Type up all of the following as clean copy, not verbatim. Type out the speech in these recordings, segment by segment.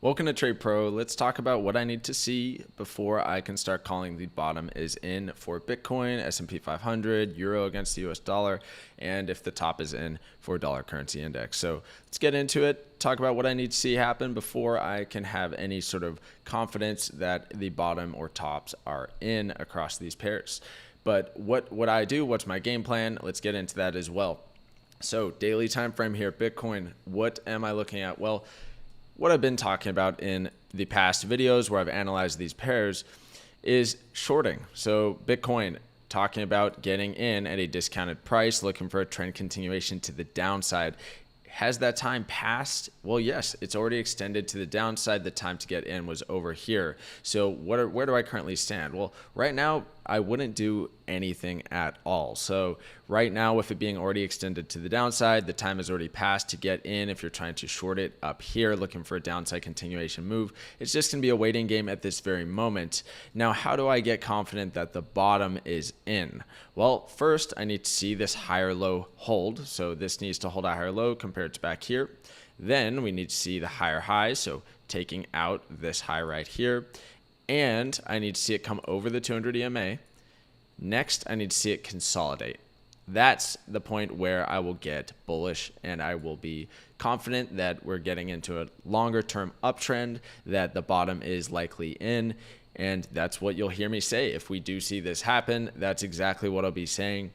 Welcome to Trade Pro. Let's talk about what I need to see before I can start calling the bottom is in for Bitcoin, S&P 500, Euro against the US dollar, and if the top is in for dollar currency index. So let's get into it, talk about what I need to see happen before I can have any sort of confidence that the bottom or tops are in across these pairs. But what I do, what's my game plan? Let's get into that as well. So daily time frame here, Bitcoin, what am I looking at? Well, what I've been talking about in the past videos where I've analyzed these pairs is shorting. So Bitcoin, talking about getting in at a discounted price, looking for a trend continuation to the downside. Has that time passed? Well, yes, it's already extended to the downside. The time to get in was over here. So where do I currently stand? Well, right now, I wouldn't do anything at all. So right now, with it being already extended to the downside, the time has already passed to get in. If you're trying to short it up here, looking for a downside continuation move, it's just going to be a waiting game at this very moment. Now, how do I get confident that the bottom is in? Well, first, I need to see this higher low hold. So this needs to hold a higher low compared to back here. Then we need to see the higher high. So taking out this high right here. And I need to see it come over the 200 EMA. Next, I need to see it consolidate. That's the point where I will get bullish and I will be confident that we're getting into a longer term uptrend, that the bottom is likely in. And that's what you'll hear me say. If we do see this happen, that's exactly what I'll be saying.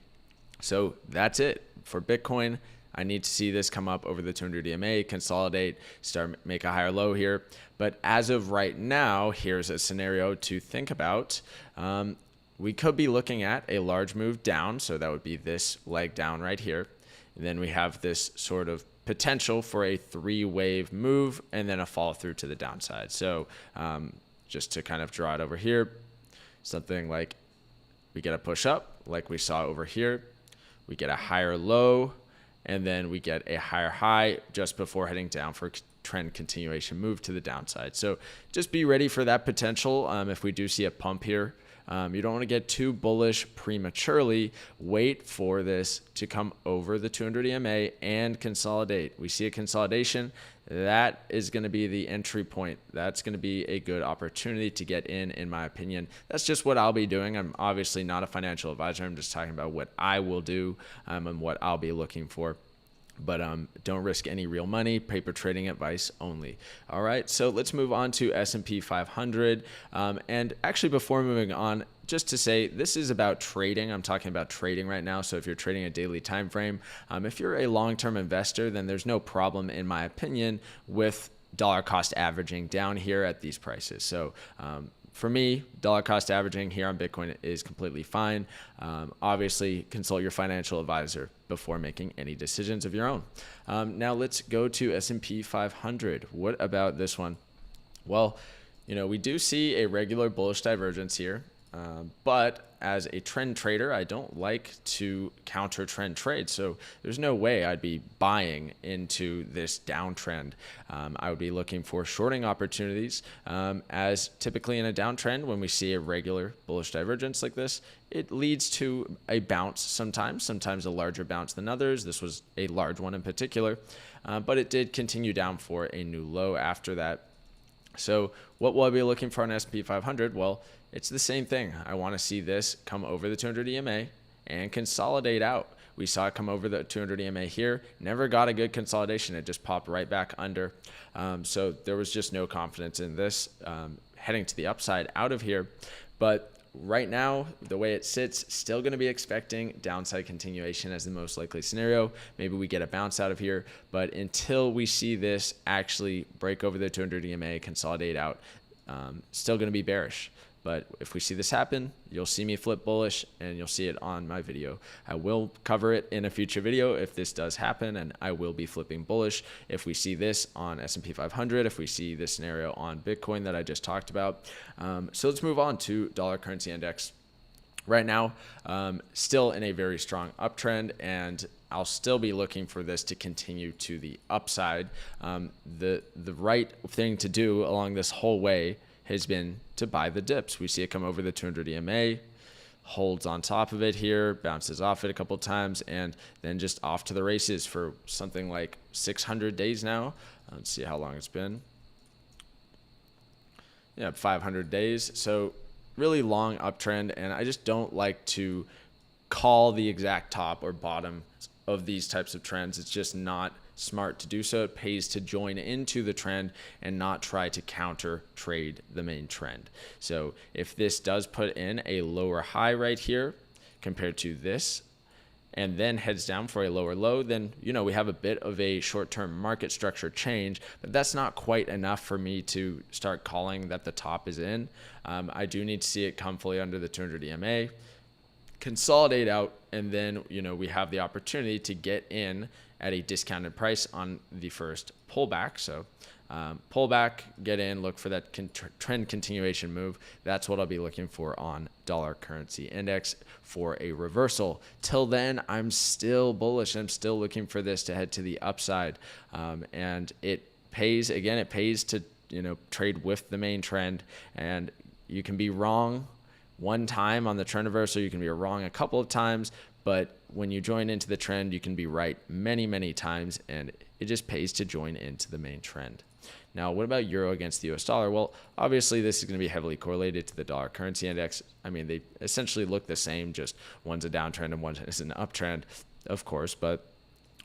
So that's it for Bitcoin. I need to see this come up over the 200 EMA, consolidate, start make a higher low here. But as of right now, here's a scenario to think about. We could be looking at a large move down. So that would be this leg down right here. And then we have this sort of potential for a three-wave move and then a fall through to the downside. So just to kind of draw it over here, something like we get a push up like we saw over here. We get a higher low, and then we get a higher high just before heading down for trend continuation move to the downside. So just be ready for that potential if we do see a pump here. You don't want to get too bullish prematurely. Wait for this to come over the 200 EMA and consolidate. We see a consolidation. That is going to be the entry point. That's going to be a good opportunity to get in my opinion. That's just what I'll be doing. I'm obviously not a financial advisor. I'm just talking about what I will do and what I'll be looking for. But don't risk any real money. Paper trading advice only. All right, so let's move on to S&P 500. And actually, before moving on, just to say this is about trading. I'm talking about trading right now. So if you're trading a daily time frame, if you're a long-term investor, then there's no problem, in my opinion, with dollar cost averaging down here at these prices. So for me, dollar cost averaging here on Bitcoin is completely fine. Obviously, consult your financial advisor before making any decisions of your own. Now let's go to S&P 500. What about this one? Well, we do see a regular bullish divergence here, but as a trend trader, I don't like to counter trend trade. So there's no way I'd be buying into this downtrend. I would be looking for shorting opportunities, as typically in a downtrend, when we see a regular bullish divergence like this, it leads to a bounce sometimes a larger bounce than others. This was a large one in particular, but it did continue down for a new low after that. So what will I be looking for on S&P 500? Well, it's the same thing. I want to see this come over the 200 EMA and consolidate out. We saw it come over the 200 EMA here. Never got a good consolidation. It just popped right back under. So there was just no confidence in this heading to the upside out of here. But right now, the way it sits, still going to be expecting downside continuation as the most likely scenario. Maybe we get a bounce out of here, but until we see this actually break over the 200 EMA, consolidate out, still going to be bearish. But if we see this happen, you'll see me flip bullish and you'll see it on my video. I will cover it in a future video if this does happen, and I will be flipping bullish if we see this on S&P 500, if we see this scenario on Bitcoin that I just talked about. So let's move on to dollar currency index. Right now, still in a very strong uptrend, and I'll still be looking for this to continue to the upside. The right thing to do along this whole way has been to buy the dips. We see it come over the 200 EMA, holds on top of it here, bounces off it a couple times, and then just off to the races for something like 600 days now. Let's see how long it's been. 500 days. So really long uptrend, and I just don't like to call the exact top or bottom of these types of trends. It's just not smart to do so. It pays to join into the trend and not try to counter trade the main trend. So if this does put in a lower high right here compared to this, and then heads down for a lower low, then, we have a bit of a short-term market structure change, but that's not quite enough for me to start calling that the top is in. I do need to see it come fully under the 200 EMA, consolidate out, and then, we have the opportunity to get in at a discounted price on the first pullback. So pullback, get in, look for that trend continuation move. That's what I'll be looking for on dollar currency index for a reversal. Till then, I'm still bullish. I'm still looking for this to head to the upside. And it pays to, trade with the main trend. And you can be wrong one time on the trend reversal. You can be wrong a couple of times, but when you join into the trend, you can be right many, many times, and it just pays to join into the main trend. Now, what about euro against the US dollar? Well, obviously, this is going to be heavily correlated to the dollar currency index. I mean, they essentially look the same, just one's a downtrend and one is an uptrend, of course. But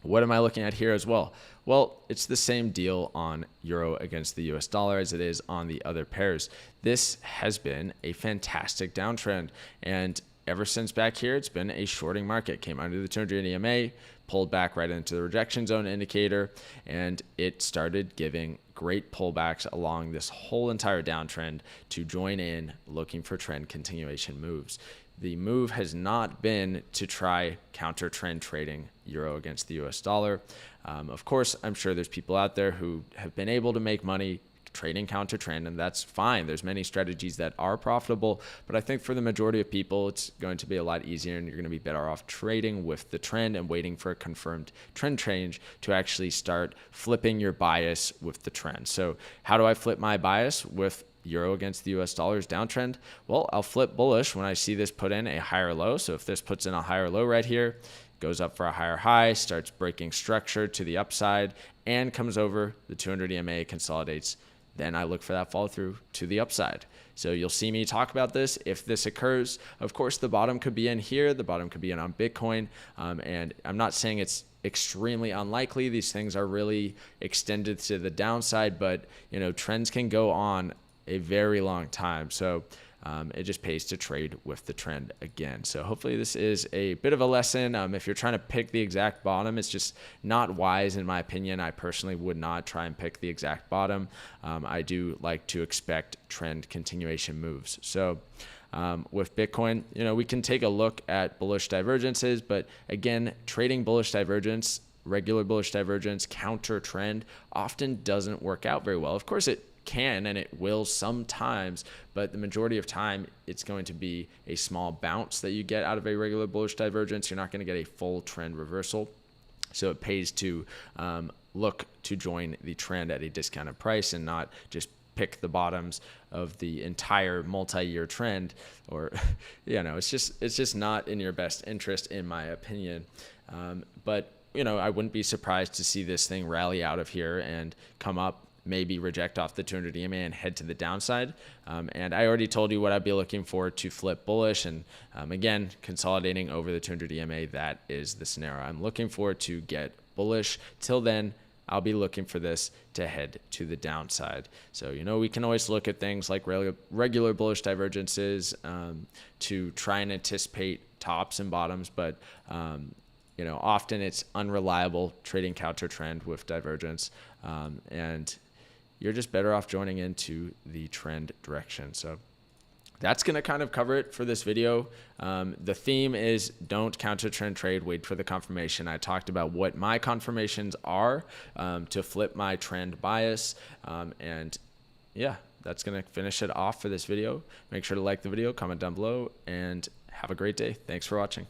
what am I looking at here as well? Well, it's the same deal on euro against the US dollar as it is on the other pairs. This has been a fantastic downtrend, and ever since back here, it's been a shorting market. Came under the 200 EMA, pulled back right into the rejection zone indicator, and it started giving great pullbacks along this whole entire downtrend to join in, looking for trend continuation moves. The move has not been to try counter trend trading euro against the US dollar. Of course, I'm sure there's people out there who have been able to make money trading counter trend, and that's fine. There's many strategies that are profitable, but I think for the majority of people, it's going to be a lot easier, and you're going to be better off trading with the trend and waiting for a confirmed trend change to actually start flipping your bias with the trend. So how do I flip my bias with euro against the US dollar's downtrend? Well, I'll flip bullish when I see this put in a higher low. So if this puts in a higher low right here, goes up for a higher high, starts breaking structure to the upside, and comes over the 200 EMA, consolidates, then I look for that follow through to the upside. So you'll see me talk about this if this occurs. Of course, the bottom could be in here. The bottom could be in on Bitcoin. And I'm not saying it's extremely unlikely. These things are really extended to the downside, but trends can go on a very long time. So it just pays to trade with the trend again. So hopefully this is a bit of a lesson. If you're trying to pick the exact bottom, it's just not wise in my opinion. I personally would not try and pick the exact bottom. I do like to expect trend continuation moves. So with Bitcoin, we can take a look at bullish divergences, but again, trading bullish divergence, regular bullish divergence, counter trend often doesn't work out very well. Of course, it can and it will sometimes, but the majority of time it's going to be a small bounce that you get out of a regular bullish divergence. You're not going to get a full trend reversal. So it pays to look to join the trend at a discounted price and not just pick the bottoms of the entire multi-year trend, or it's just not in your best interest in my opinion. But I wouldn't be surprised to see this thing rally out of here and come up, maybe reject off the 200 EMA and head to the downside. And I already told you what I'd be looking for to flip bullish. And again, consolidating over the 200 EMA, that is the scenario I'm looking for to get bullish. Till then, I'll be looking for this to head to the downside. So, we can always look at things like regular bullish divergences to try and anticipate tops and bottoms, but often it's unreliable trading counter trend with divergence, and you're just better off joining into the trend direction. So that's going to kind of cover it for this video. The theme is don't counter trend trade, wait for the confirmation. I talked about what my confirmations are to flip my trend bias. And yeah, that's going to finish it off for this video. Make sure to like the video, comment down below, and have a great day. Thanks for watching.